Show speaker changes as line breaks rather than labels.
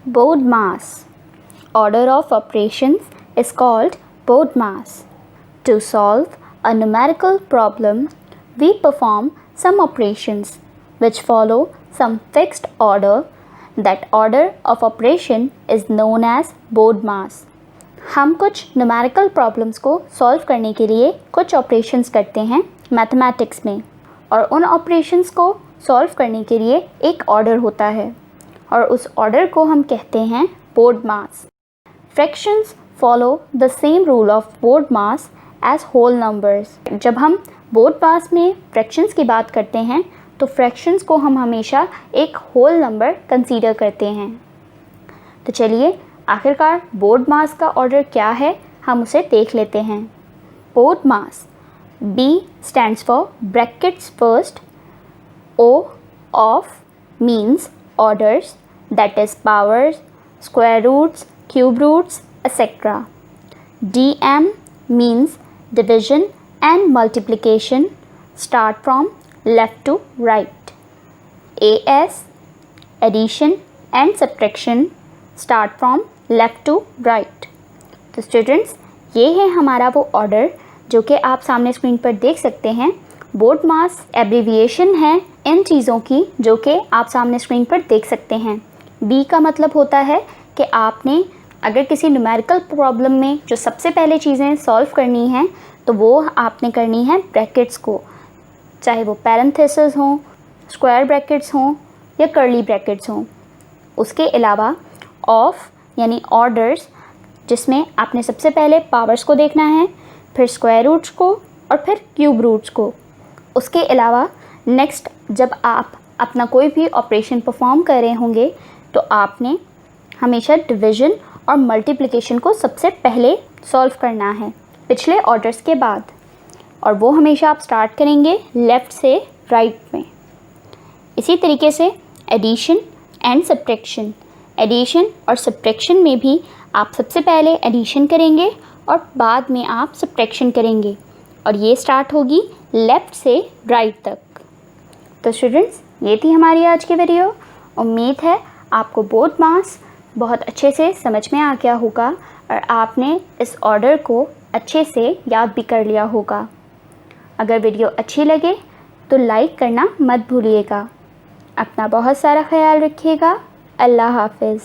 BODMAS. Order of operations is called BODMAS. To solve a numerical problem, we perform some operations which follow some fixed order. That order of operation is known as BODMAS. हम कुछ numerical problems को solve करने के लिए कुछ operations करते हैं mathematics में, और उन ऑपरेशंस को सॉल्व करने के लिए एक ऑर्डर होता है और उस ऑर्डर को हम कहते हैं BODMAS. Fractions follow the same rule of BODMAS as whole numbers. जब हम BODMAS में फ्रैक्शंस की बात करते हैं तो फ्रैक्शंस को हम हमेशा एक होल नंबर कंसीडर करते हैं. तो चलिए आखिरकार BODMAS का ऑर्डर क्या है हम उसे देख लेते हैं. BODMAS. B stands for brackets first. O of means orders, that is powers, square roots, cube roots, etc. DM means division and multiplication. Start from left to right. AS addition and subtraction. Start from left to right. तो students, ये है हमारा वो order जो कि आप सामने screen पर देख सकते हैं. BODMAS एब्रीविएशन है इन चीज़ों की जो कि आप सामने स्क्रीन पर देख सकते हैं. B का मतलब होता है कि आपने अगर किसी न्यूमेरिकल प्रॉब्लम में जो सबसे पहले चीज़ें सॉल्व करनी हैं तो वो आपने करनी है ब्रैकेट्स को, चाहे वो पैरेंथेसिस हों, स्क्वायर ब्रैकेट्स हों या कर्ली ब्रैकेट्स हों. उसके अलावा ऑफ यानी ऑर्डर्स, जिसमें आपने सबसे पहले पावर्स को देखना है, फिर स्क्वायर रूट्स को और फिर क्यूब रूट्स को. उसके अलावा नेक्स्ट जब आप अपना कोई भी ऑपरेशन परफॉर्म कर रहे होंगे तो आपने हमेशा डिवीज़न और मल्टीप्लिकेशन को सबसे पहले सॉल्व करना है पिछले ऑर्डर्स के बाद, और वो हमेशा आप स्टार्ट करेंगे लेफ़्ट से राइट में. इसी तरीके से एडिशन एंड सब्ट्रैक्शन. एडिशन और सब्ट्रैक्शन में भी आप सबसे पहले एडिशन करेंगे और बाद में आप सब्ट्रैक्शन करेंगे, और ये स्टार्ट होगी लेफ़्ट से राइट तक. तो स्टूडेंट्स, ये थी हमारी आज की वीडियो. उम्मीद है आपको BODMAS बहुत अच्छे से समझ में आ गया होगा और आपने इस ऑर्डर को अच्छे से याद भी कर लिया होगा. अगर वीडियो अच्छी लगे तो लाइक करना मत भूलिएगा. अपना बहुत सारा ख्याल रखिएगा. अल्लाह हाफ़िज़.